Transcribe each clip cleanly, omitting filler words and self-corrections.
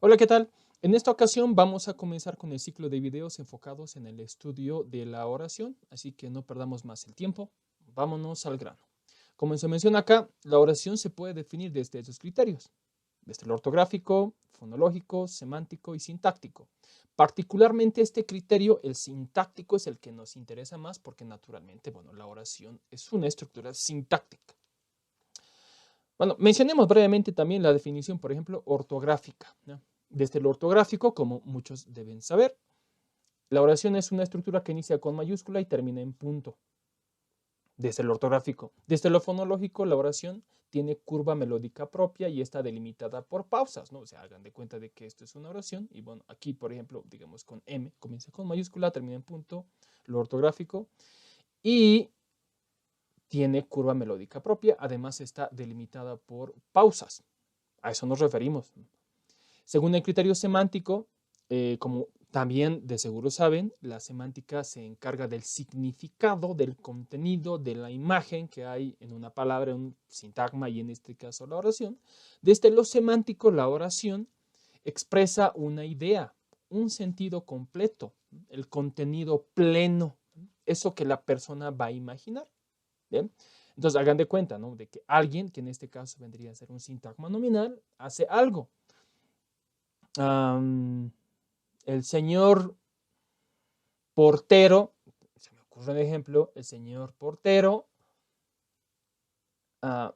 Hola, ¿qué tal? En esta ocasión vamos a comenzar con el ciclo de videos enfocados en el estudio de la oración, así que no perdamos más el tiempo. Vámonos al grano. Como se menciona acá, la oración se puede definir desde esos criterios, desde el ortográfico, fonológico, semántico y sintáctico. Particularmente este criterio, el sintáctico, es el que nos interesa más porque naturalmente, bueno, la oración es una estructura sintáctica. Bueno, mencionemos brevemente también la definición, por ejemplo, ortográfica, ¿no? Desde lo ortográfico, como muchos deben saber, la oración es una estructura que inicia con mayúscula y termina en punto. Desde lo ortográfico. Desde lo fonológico, la oración tiene curva melódica propia y está delimitada por pausas, ¿no? O sea, hagan de cuenta de que esto es una oración y bueno, aquí, por ejemplo, digamos con M, comienza con mayúscula, termina en punto, lo ortográfico, y tiene curva melódica propia, además está delimitada por pausas. A eso nos referimos. Según el criterio semántico, como también de seguro saben, la semántica se encarga del significado, del contenido, de la imagen que hay en una palabra, un sintagma y en este caso la oración. Desde lo semántico, la oración expresa una idea, un sentido completo, el contenido pleno, eso que la persona va a imaginar. ¿Bien? Entonces, hagan de cuenta, ¿no? De que alguien, que en este caso vendría a ser un sintagma nominal, hace algo. El señor portero, se me ocurre un ejemplo, el señor portero uh,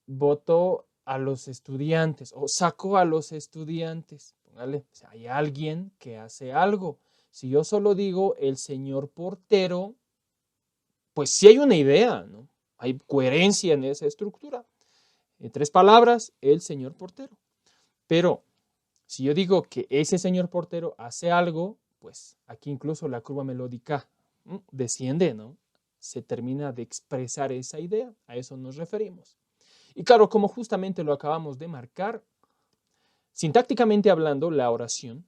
votó a los estudiantes o sacó a los estudiantes. Póngale, o sea, hay alguien que hace algo. Si yo solo digo el señor portero, pues sí hay una idea, ¿no? Hay coherencia en esa estructura. En 3 palabras, el señor portero. Pero si yo digo que ese señor portero hace algo, pues aquí incluso la curva melódica desciende, ¿no? Se termina de expresar esa idea, a eso nos referimos. Y claro, como justamente lo acabamos de marcar, sintácticamente hablando, la oración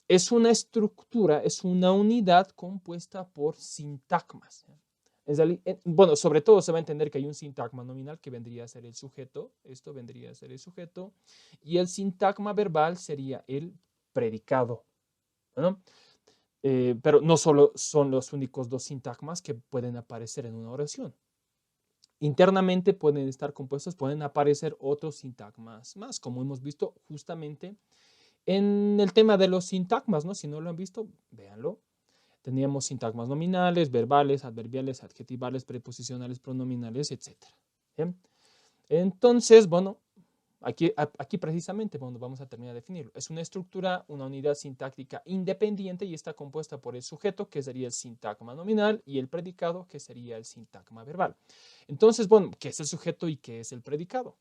es una estructura, es una unidad compuesta por sintagmas. Bueno, sobre todo se va a entender que hay un sintagma nominal que vendría a ser el sujeto, esto vendría a ser el sujeto, y el sintagma verbal sería el predicado, ¿no? Pero no solo son los únicos dos sintagmas que pueden aparecer en una oración. Internamente pueden estar compuestos, pueden aparecer otros sintagmas más, como hemos visto justamente en el tema de los sintagmas, ¿no? Si no lo han visto, véanlo. Teníamos sintagmas nominales, verbales, adverbiales, adjetivales, preposicionales, pronominales, etc. ¿Bien? Entonces, bueno, aquí precisamente bueno, vamos a terminar de definirlo. Es una estructura, una unidad sintáctica independiente y está compuesta por el sujeto, que sería el sintagma nominal, y el predicado, que sería el sintagma verbal. Entonces, bueno, ¿qué es el sujeto y qué es el predicado?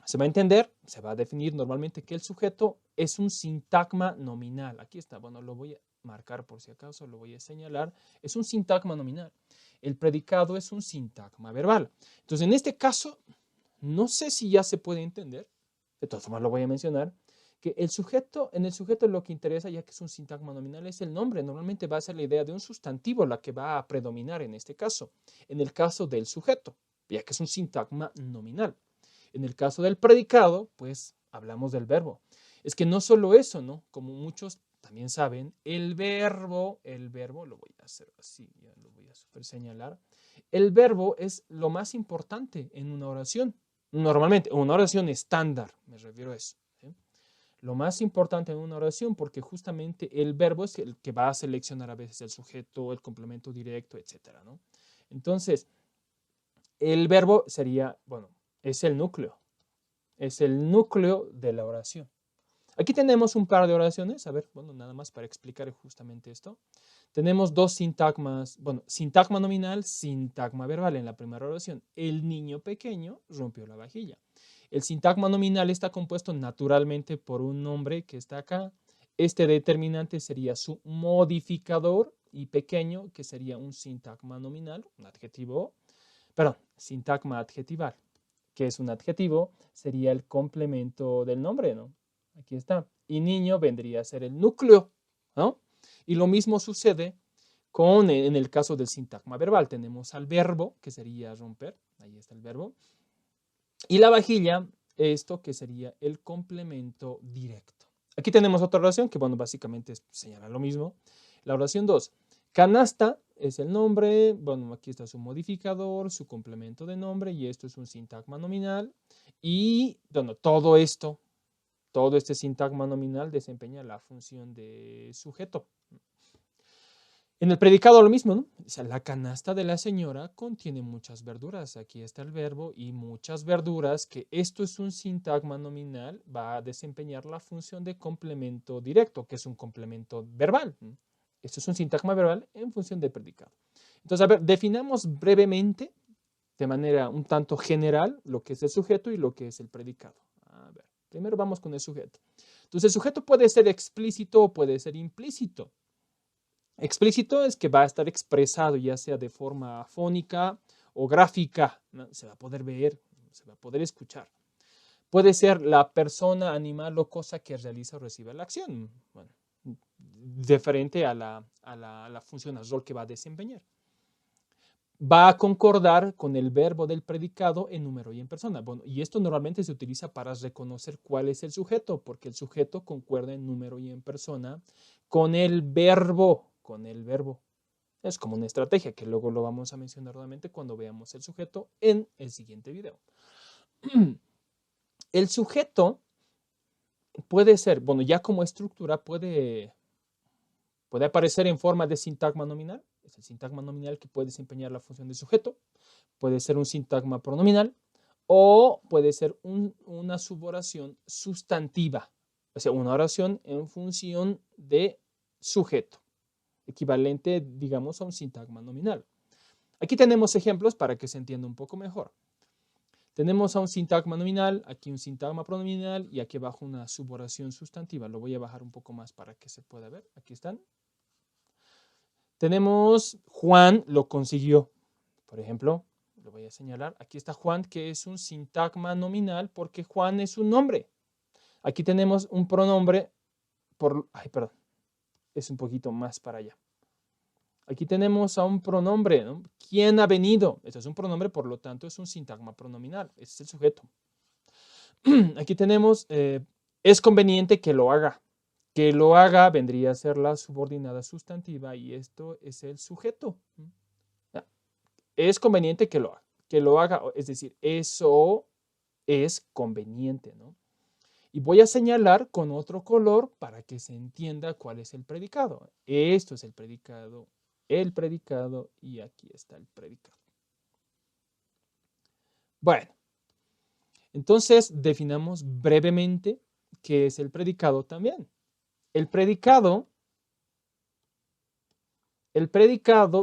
Se va a entender, se va a definir normalmente que el sujeto es un sintagma nominal. Aquí está, bueno, lo voy a marcar por si acaso, lo voy a señalar. Es un sintagma nominal. El predicado es un sintagma verbal. Entonces, en este caso, no sé si ya se puede entender, de todas formas lo voy a mencionar, que en el sujeto lo que interesa, ya que es un sintagma nominal, es el nombre. Normalmente va a ser la idea de un sustantivo la que va a predominar en este caso. En el caso del sujeto, ya que es un sintagma nominal. En el caso del predicado, pues hablamos del verbo. Es que no solo eso, ¿no? Como muchos también saben, el verbo, lo voy a hacer así, ya lo voy a super señalar. El verbo es lo más importante en una oración. Normalmente, una oración estándar, me refiero a eso. ¿Sí? Lo más importante en una oración, porque justamente el verbo es el que va a seleccionar a veces el sujeto, el complemento directo, etcétera, ¿no? Entonces, el verbo sería, bueno, es el núcleo de la oración. Aquí tenemos un par de oraciones, a ver, bueno, nada más para explicar justamente esto. Tenemos dos sintagmas, bueno, sintagma nominal, sintagma verbal en la primera oración. El niño pequeño rompió la vajilla. El sintagma nominal está compuesto naturalmente por un nombre que está acá. Este determinante sería su modificador y pequeño, que sería un sintagma nominal, un adjetivo, perdón, sintagma adjetival, que es un adjetivo, sería el complemento del nombre, ¿no? Aquí está. Y niño vendría a ser el núcleo, ¿no? Y lo mismo sucede en el caso del sintagma verbal. Tenemos al verbo, que sería romper, ahí está el verbo. Y la vajilla esto que sería el complemento directo. Aquí tenemos otra oración que, bueno, básicamente señala lo mismo. La oración 2. Canasta es el nombre, bueno, aquí está su modificador, su complemento de nombre, y esto es un sintagma nominal. Y, bueno, todo este sintagma nominal desempeña la función de sujeto. En el predicado lo mismo, ¿no? O sea, la canasta de la señora contiene muchas verduras. Aquí está el verbo y muchas verduras, que esto es un sintagma nominal, va a desempeñar la función de complemento directo, que es un complemento verbal. Esto es un sintagma verbal en función del predicado. Entonces, a ver, definamos brevemente, de manera un tanto general, lo que es el sujeto y lo que es el predicado. A ver, primero vamos con el sujeto. Entonces, el sujeto puede ser explícito o puede ser implícito. Explícito es que va a estar expresado ya sea de forma fónica o gráfica, ¿no? Se va a poder ver, se va a poder escuchar. Puede ser la persona, animal o cosa que realiza o recibe la acción, bueno, diferente a la función, al rol que va a desempeñar. Va a concordar con el verbo del predicado en número y en persona. Bueno, y esto normalmente se utiliza para reconocer cuál es el sujeto, porque el sujeto concuerda en número y en persona con el verbo, Es como una estrategia que luego lo vamos a mencionar nuevamente cuando veamos el sujeto en el siguiente video. El sujeto puede ser, bueno, ya como estructura puede aparecer en forma de sintagma nominal. Es el sintagma nominal que puede desempeñar la función de sujeto. Puede ser un sintagma pronominal o puede ser una suboración sustantiva. O sea, una oración en función de sujeto, equivalente, digamos, a un sintagma nominal. Aquí tenemos ejemplos para que se entienda un poco mejor. Tenemos a un sintagma nominal, aquí un sintagma pronominal y aquí abajo una suboración sustantiva. Lo voy a bajar un poco más para que se pueda ver. Aquí están. Tenemos Juan lo consiguió. Por ejemplo, lo voy a señalar. Aquí está Juan, que es un sintagma nominal porque Juan es un nombre. Aquí tenemos un pronombre perdón, es un poquito más para allá. Aquí tenemos a un pronombre, ¿no? ¿Quién ha venido? Esto es un pronombre, por lo tanto es un sintagma pronominal. Este es el sujeto. Aquí tenemos, es conveniente que lo haga. Que lo haga vendría a ser la subordinada sustantiva y esto es el sujeto. Es conveniente que lo haga. Que lo haga, es decir, eso es conveniente, ¿no? Y voy a señalar con otro color para que se entienda cuál es el predicado. Esto es el predicado y aquí está el predicado. Bueno, entonces definamos brevemente qué es el predicado también. El predicado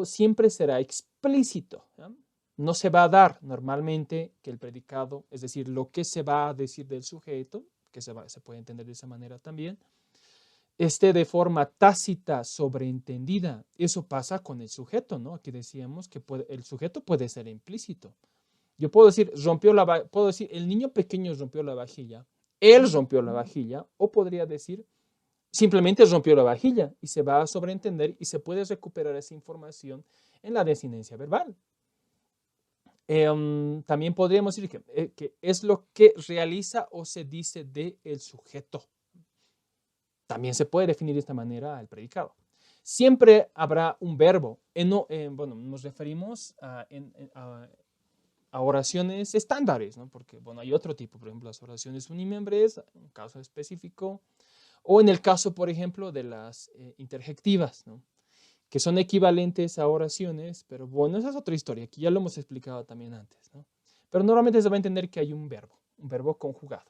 siempre será explícito, ¿no? No se va a dar normalmente que el predicado, es decir, lo que se va a decir del sujeto, que se puede entender de esa manera también, esté de forma tácita, sobreentendida. Eso pasa con el sujeto, ¿no? Aquí decíamos que el sujeto puede ser implícito. Yo puedo decir, puedo decir, el niño pequeño rompió la vajilla, él rompió la vajilla, o podría decir, simplemente rompió la vajilla y se va a sobreentender y se puede recuperar esa información en la desinencia verbal. También podríamos decir que es lo que realiza o se dice del sujeto. También se puede definir de esta manera el predicado. Siempre habrá un verbo. Bueno, nos referimos a oraciones estándares, ¿no? Porque, bueno, hay otro tipo, por ejemplo, las oraciones unimembres, un caso específico, o en el caso, por ejemplo, de las interjectivas, ¿no? Que son equivalentes a oraciones, pero bueno, esa es otra historia, aquí ya lo hemos explicado también antes, ¿no? Pero normalmente se va a entender que hay un verbo conjugado.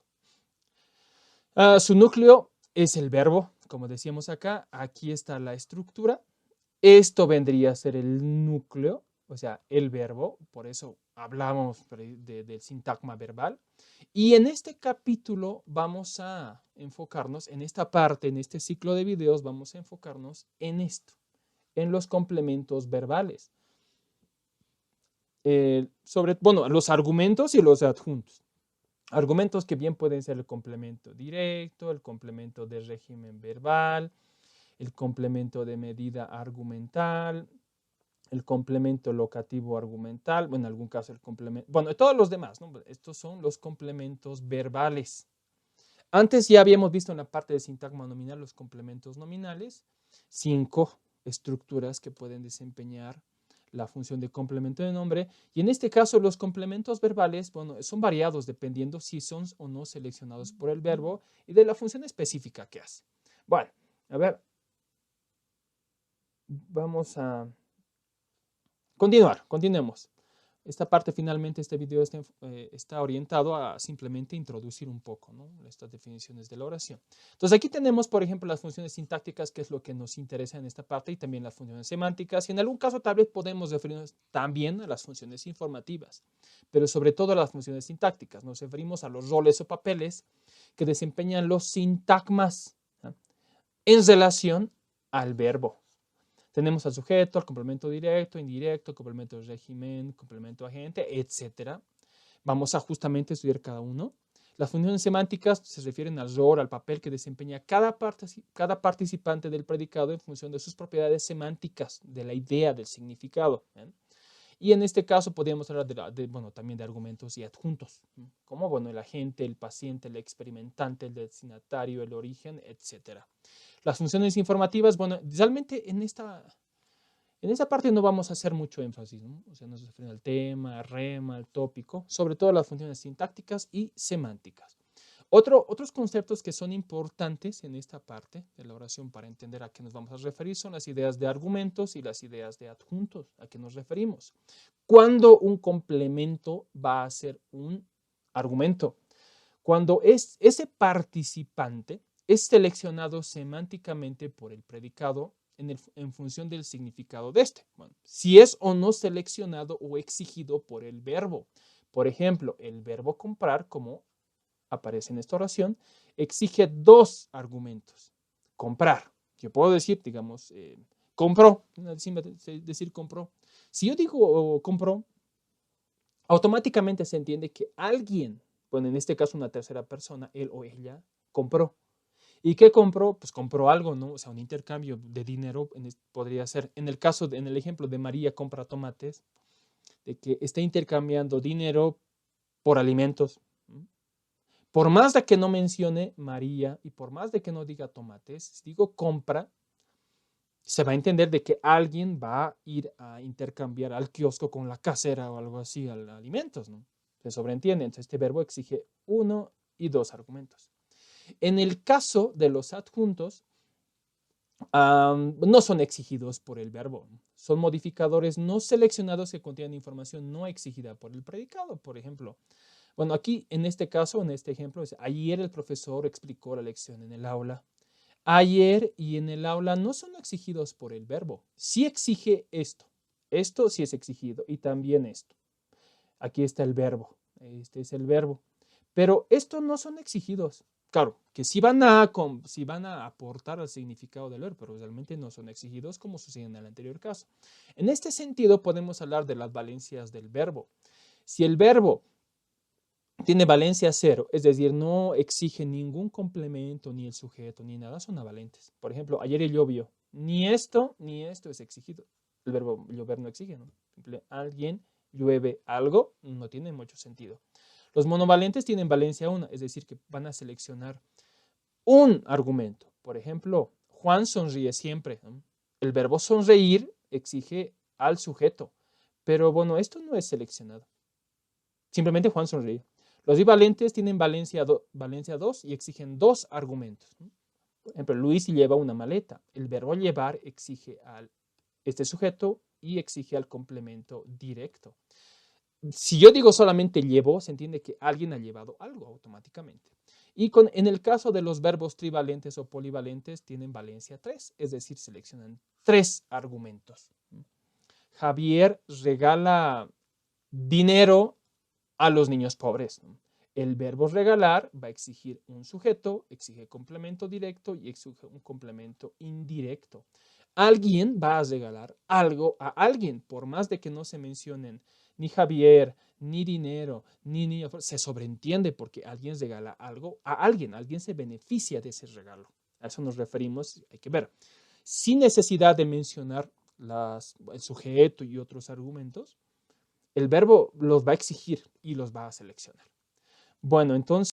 Su núcleo es el verbo, como decíamos acá, aquí está la estructura, esto vendría a ser el núcleo, o sea, el verbo, por eso hablamos del sintagma verbal, y en este capítulo vamos a enfocarnos, en esta parte, en este ciclo de videos, vamos a enfocarnos en esto, en los complementos verbales. Los argumentos y los adjuntos. Argumentos que bien pueden ser el complemento directo, el complemento de régimen verbal, el complemento de medida argumental, el complemento locativo argumental, bueno, en algún caso el complemento, bueno, todos los demás, ¿no? Estos son los complementos verbales. Antes ya habíamos visto en la parte de sintagma nominal los complementos nominales, 5 estructuras que pueden desempeñar la función de complemento de nombre, y en este caso los complementos verbales, bueno, son variados dependiendo si son o no seleccionados por el verbo y de la función específica que hace. Bueno, a ver, vamos a continuemos. Esta parte finalmente, este video está orientado a simplemente introducir un poco, ¿no?, estas definiciones de la oración. Entonces aquí tenemos, por ejemplo, las funciones sintácticas, que es lo que nos interesa en esta parte, y también las funciones semánticas, y en algún caso tal vez podemos referirnos también a las funciones informativas, pero sobre todo a las funciones sintácticas. Nos referimos a los roles o papeles que desempeñan los sintagmas, ¿no?, en relación al verbo. Tenemos al sujeto, al complemento directo, indirecto, complemento de régimen, complemento agente, etc. Vamos a justamente estudiar cada uno. Las funciones semánticas se refieren al rol, al papel que desempeña cada participante del predicado en función de sus propiedades semánticas, de la idea, del significado, ¿eh? Y en este caso podríamos hablar bueno, también de argumentos y adjuntos, ¿no?, como, bueno, el agente, el paciente, el experimentante, el destinatario, el origen, etc. Las funciones informativas, bueno, realmente en esta parte no vamos a hacer mucho énfasis, ¿no? O sea, nos refieren al tema, al rema, al tópico, sobre todo las funciones sintácticas y semánticas. Otros conceptos que son importantes en esta parte de la oración para entender a qué nos vamos a referir son las ideas de argumentos y las ideas de adjuntos. ¿A qué nos referimos? Cuando un complemento va a ser un argumento. Cuando ese participante es seleccionado semánticamente por el predicado en función del significado de este. Bueno, si es o no seleccionado o exigido por el verbo. Por ejemplo, el verbo comprar, como aparece en esta oración, exige 2 argumentos. Comprar. Yo puedo decir, digamos, compró, decir compró. Si yo digo compró, automáticamente se entiende que alguien, bueno, en este caso una tercera persona, él o ella, compró. ¿Y qué compró? Pues compró algo, ¿no? O sea, un intercambio de dinero podría ser, en el ejemplo de María compra tomates, de que está intercambiando dinero por alimentos. Por más de que no mencione María y por más de que no diga tomates, si digo compra, se va a entender de que alguien va a ir a intercambiar al kiosco con la casera o algo así, alimentos, ¿no? Se sobreentiende. Entonces, este verbo exige 1 y 2 argumentos. En el caso de los adjuntos, no son exigidos por el verbo. Son modificadores no seleccionados que contienen información no exigida por el predicado. Por ejemplo, bueno, aquí en este caso, en este ejemplo, ayer el profesor explicó la lección en el aula. Ayer y en el aula no son exigidos por el verbo. Sí exige esto. Esto sí es exigido y también esto. Aquí está el verbo. Este es el verbo. Pero estos no son exigidos. Claro, que sí van a aportar al significado del verbo, pero realmente no son exigidos como sucede en el anterior caso. En este sentido, podemos hablar de las valencias del verbo. Si el verbo tiene valencia 0, es decir, no exige ningún complemento, ni el sujeto, ni nada, son avalentes. Por ejemplo, ayer llovió. Ni esto es exigido. El verbo llover no exige, ¿no? Alguien llueve algo, no tiene mucho sentido. Los monovalentes tienen valencia 1, es decir, que van a seleccionar un argumento. Por ejemplo, Juan sonríe siempre, ¿no? El verbo sonreír exige al sujeto, pero bueno, esto no es seleccionado. Simplemente Juan sonríe. Los bivalentes tienen valencia 2 y exigen 2 argumentos, ¿no? Por ejemplo, Luis lleva una maleta. El verbo llevar exige al este sujeto y exige al complemento directo. Si yo digo solamente llevo, se entiende que alguien ha llevado algo automáticamente. Y en el caso de los verbos trivalentes o polivalentes, tienen valencia 3, es decir, seleccionan 3 argumentos. Javier regala dinero a los niños pobres. El verbo regalar va a exigir un sujeto, exige complemento directo y exige un complemento indirecto. Alguien va a regalar algo a alguien, por más de que no se mencionen ni Javier, ni dinero, ni niño, se sobreentiende porque alguien regala algo a alguien, alguien se beneficia de ese regalo. A eso nos referimos, hay que ver. Sin necesidad de mencionar el sujeto y otros argumentos, el verbo los va a exigir y los va a seleccionar. Bueno, entonces